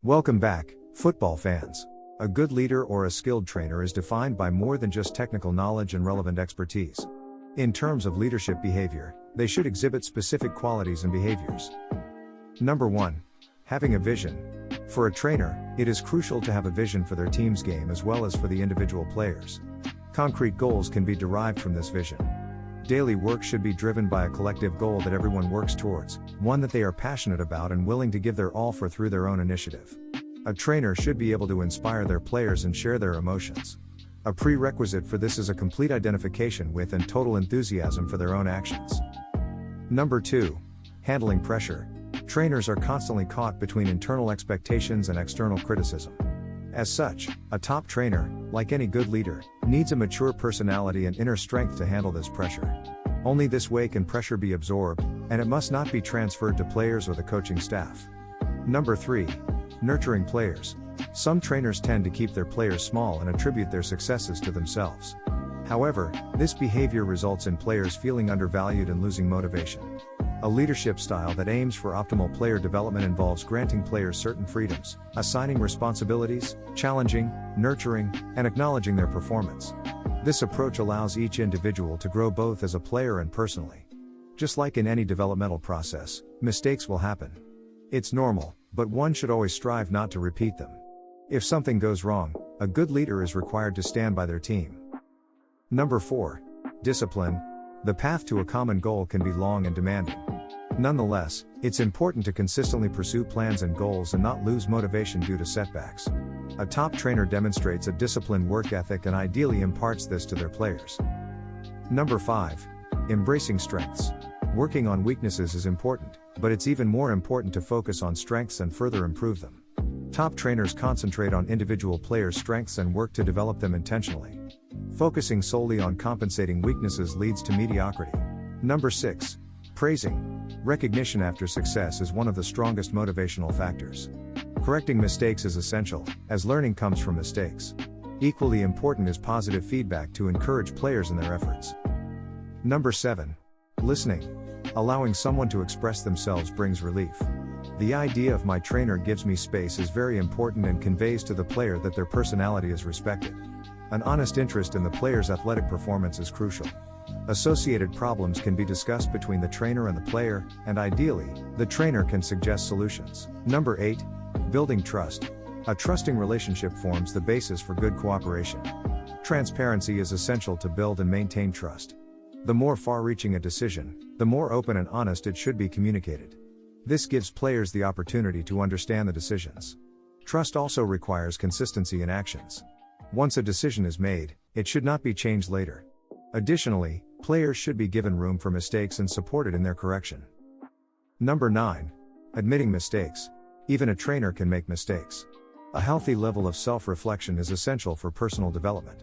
Welcome back, football fans. A good leader or a skilled trainer is defined by more than just technical knowledge and relevant expertise. In terms of leadership behavior, they should exhibit specific qualities and behaviors. Number 1. Having a vision. For a trainer, it is crucial to have a vision for their team's game as well as for the individual players. Concrete goals can be derived from this vision. Daily work should be driven by a collective goal that everyone works towards, one that they are passionate about and willing to give their all for through their own initiative. A trainer should be able to inspire their players and share their emotions. A prerequisite for this is a complete identification with and total enthusiasm for their own actions. Number 2. Handling pressure. Trainers are constantly caught between internal expectations and external criticism. As such, a top trainer, like any good leader, needs a mature personality and inner strength to handle this pressure. Only this way can pressure be absorbed, and it must not be transferred to players or the coaching staff. Number 3. Nurturing players. Some trainers tend to keep their players small and attribute their successes to themselves. However, this behavior results in players feeling undervalued and losing motivation. A leadership style that aims for optimal player development involves granting players certain freedoms, assigning responsibilities, challenging, nurturing, and acknowledging their performance. This approach allows each individual to grow both as a player and personally. Just like in any developmental process, mistakes will happen. It's normal, but one should always strive not to repeat them. If something goes wrong, a good leader is required to stand by their team. Number 4. Discipline. The path to a common goal can be long and demanding. Nonetheless, it's important to consistently pursue plans and goals and not lose motivation due to setbacks. A top trainer demonstrates a disciplined work ethic and ideally imparts this to their players. Number 5. Embracing strengths. Working on weaknesses is important, but it's even more important to focus on strengths and further improve them. Top trainers concentrate on individual players' strengths and work to develop them intentionally. Focusing solely on compensating weaknesses leads to mediocrity. Number 6. Praising. Recognition after success is one of the strongest motivational factors. Correcting mistakes is essential, as learning comes from mistakes. Equally important is positive feedback to encourage players in their efforts. Number 7. Listening. Allowing someone to express themselves brings relief. The idea of "my trainer gives me space" is very important and conveys to the player that their personality is respected. An honest interest in the player's athletic performance is crucial. Associated problems can be discussed between the trainer and the player, and ideally, the trainer can suggest solutions. Number 8. Building trust. A trusting relationship forms the basis for good cooperation. Transparency is essential to build and maintain trust. The more far-reaching a decision, the more open and honest it should be communicated. This gives players the opportunity to understand the decisions. Trust also requires consistency in actions. Once a decision is made, it should not be changed later. Additionally, players should be given room for mistakes and supported in their correction. Number 9. Admitting mistakes. Even a trainer can make mistakes. A healthy level of self-reflection is essential for personal development.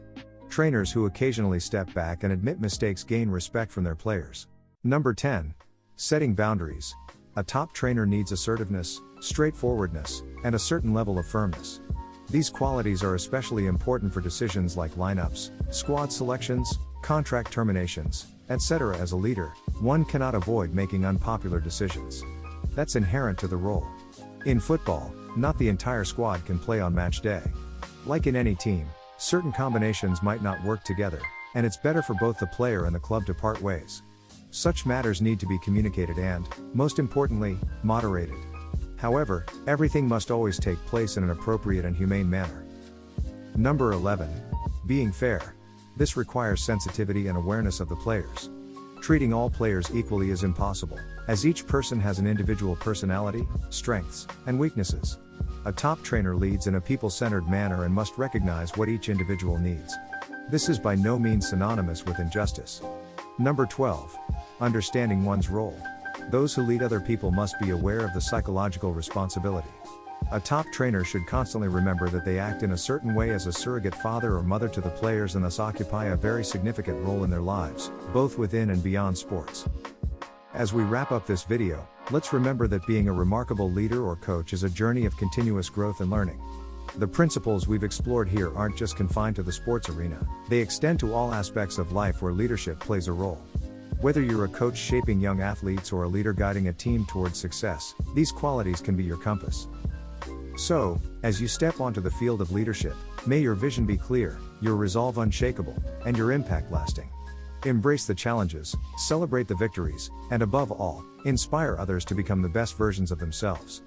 Trainers who occasionally step back and admit mistakes gain respect from their players. Number 10. Setting boundaries. A top trainer needs assertiveness, straightforwardness, and a certain level of firmness. These qualities are especially important for decisions like lineups, squad selections, contract terminations, etc. As a leader, one cannot avoid making unpopular decisions. That's inherent to the role. In football, not the entire squad can play on match day. Like in any team, certain combinations might not work together, and it's better for both the player and the club to part ways. Such matters need to be communicated and, most importantly, moderated. However, everything must always take place in an appropriate and humane manner. Number 11. Being fair. This requires sensitivity and awareness of the players. Treating all players equally is impossible, as each person has an individual personality, strengths, and weaknesses. A top trainer leads in a people-centered manner and must recognize what each individual needs. This is by no means synonymous with injustice. Number 12. Understanding one's role. Those who lead other people must be aware of the psychological responsibility. A top trainer should constantly remember that they act in a certain way as a surrogate father or mother to the players and thus occupy a very significant role in their lives, both within and beyond sports. As we wrap up this video, let's remember that being a remarkable leader or coach is a journey of continuous growth and learning. The principles we've explored here aren't just confined to the sports arena, they extend to all aspects of life where leadership plays a role. Whether you're a coach shaping young athletes or a leader guiding a team towards success, these qualities can be your compass. So, as you step onto the field of leadership, may your vision be clear, your resolve unshakable, and your impact lasting. Embrace the challenges, celebrate the victories, and above all, inspire others to become the best versions of themselves.